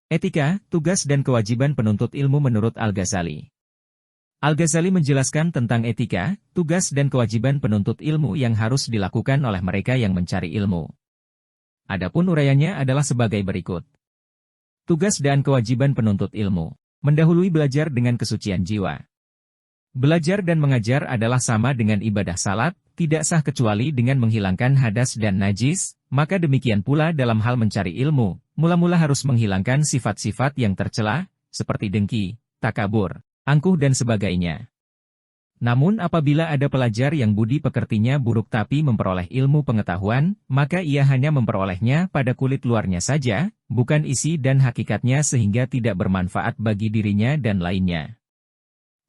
Etika, tugas dan kewajiban penuntut ilmu menurut Al-Ghazali. Al-Ghazali menjelaskan tentang etika, tugas dan kewajiban penuntut ilmu yang harus dilakukan oleh mereka yang mencari ilmu. Adapun uraiannya adalah sebagai berikut. Tugas dan kewajiban penuntut ilmu. Mendahului belajar dengan kesucian jiwa. Belajar dan mengajar adalah sama dengan ibadah salat, tidak sah kecuali dengan menghilangkan hadas dan najis, maka demikian pula dalam hal mencari ilmu, mula-mula harus menghilangkan sifat-sifat yang tercela, seperti dengki, takabur, angkuh dan sebagainya. Namun apabila ada pelajar yang budi pekertinya buruk tapi memperoleh ilmu pengetahuan, maka ia hanya memperolehnya pada kulit luarnya saja, bukan isi dan hakikatnya sehingga tidak bermanfaat bagi dirinya dan lainnya.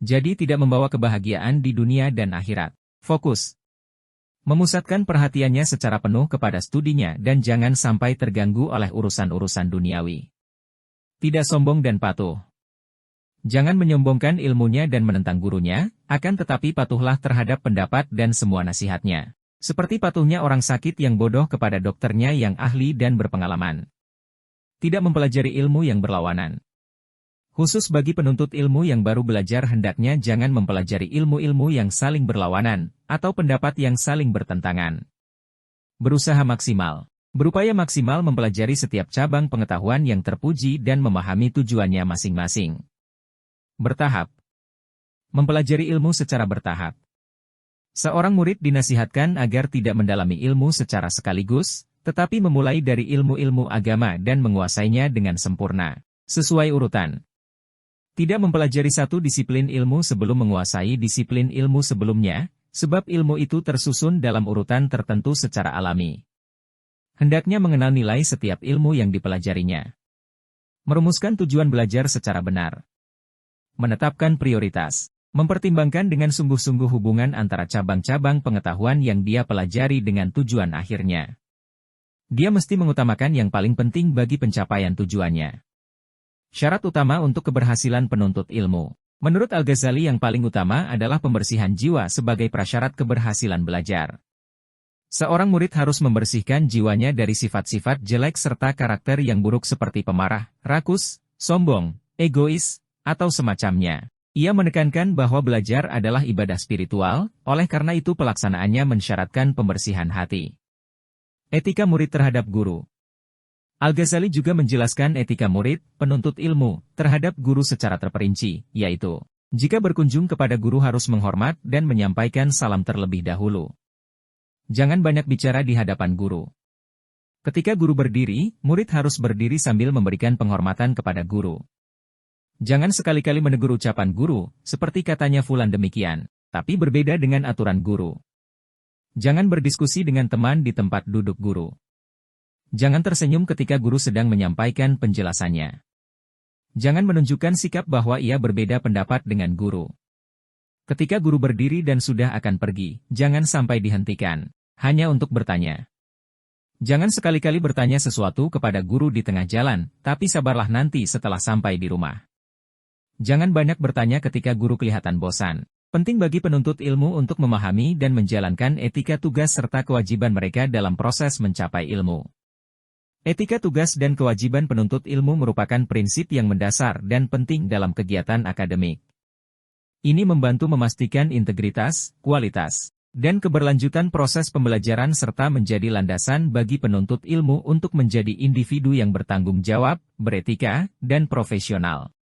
Jadi tidak membawa kebahagiaan di dunia dan akhirat. Fokus. Memusatkan perhatiannya secara penuh kepada studinya dan jangan sampai terganggu oleh urusan-urusan duniawi. Tidak sombong dan patuh. Jangan menyombongkan ilmunya dan menentang gurunya, akan tetapi patuhlah terhadap pendapat dan semua nasihatnya. Seperti patuhnya orang sakit yang bodoh kepada dokternya yang ahli dan berpengalaman. Tidak mempelajari ilmu yang berlawanan. Khusus bagi penuntut ilmu yang baru belajar hendaknya jangan mempelajari ilmu-ilmu yang saling berlawanan, atau pendapat yang saling bertentangan. Berusaha maksimal. Berupaya maksimal mempelajari setiap cabang pengetahuan yang terpuji dan memahami tujuannya masing-masing. Bertahap. Mempelajari ilmu secara bertahap. Seorang murid dinasihatkan agar tidak mendalami ilmu secara sekaligus, tetapi memulai dari ilmu-ilmu agama dan menguasainya dengan sempurna, sesuai urutan. Tidak mempelajari satu disiplin ilmu sebelum menguasai disiplin ilmu sebelumnya, sebab ilmu itu tersusun dalam urutan tertentu secara alami. Hendaknya mengenal nilai setiap ilmu yang dipelajarinya. Merumuskan tujuan belajar secara benar. Menetapkan prioritas. Mempertimbangkan dengan sungguh-sungguh hubungan antara cabang-cabang pengetahuan yang dia pelajari dengan tujuan akhirnya. Dia mesti mengutamakan yang paling penting bagi pencapaian tujuannya. Syarat utama untuk keberhasilan penuntut ilmu. Menurut Al-Ghazali yang paling utama adalah pembersihan jiwa sebagai prasyarat keberhasilan belajar. Seorang murid harus membersihkan jiwanya dari sifat-sifat jelek serta karakter yang buruk seperti pemarah, rakus, sombong, egois, atau semacamnya. Ia menekankan bahwa belajar adalah ibadah spiritual, oleh karena itu pelaksanaannya mensyaratkan pembersihan hati. Etika murid terhadap guru. Al-Ghazali juga menjelaskan etika murid, penuntut ilmu, terhadap guru secara terperinci, yaitu, jika berkunjung kepada guru harus menghormat dan menyampaikan salam terlebih dahulu. Jangan banyak bicara di hadapan guru. Ketika guru berdiri, murid harus berdiri sambil memberikan penghormatan kepada guru. Jangan sekali-kali menegur ucapan guru, seperti katanya fulan demikian, tapi berbeda dengan aturan guru. Jangan berdiskusi dengan teman di tempat duduk guru. Jangan tersenyum ketika guru sedang menyampaikan penjelasannya. Jangan menunjukkan sikap bahwa ia berbeda pendapat dengan guru. Ketika guru berdiri dan sudah akan pergi, jangan sampai dihentikan, hanya untuk bertanya. Jangan sekali-kali bertanya sesuatu kepada guru di tengah jalan, tapi sabarlah nanti setelah sampai di rumah. Jangan banyak bertanya ketika guru kelihatan bosan. Penting bagi penuntut ilmu untuk memahami dan menjalankan etika tugas serta kewajiban mereka dalam proses mencapai ilmu. Etika tugas dan kewajiban penuntut ilmu merupakan prinsip yang mendasar dan penting dalam kegiatan akademik. Ini membantu memastikan integritas, kualitas, dan keberlanjutan proses pembelajaran serta menjadi landasan bagi penuntut ilmu untuk menjadi individu yang bertanggung jawab, beretika, dan profesional.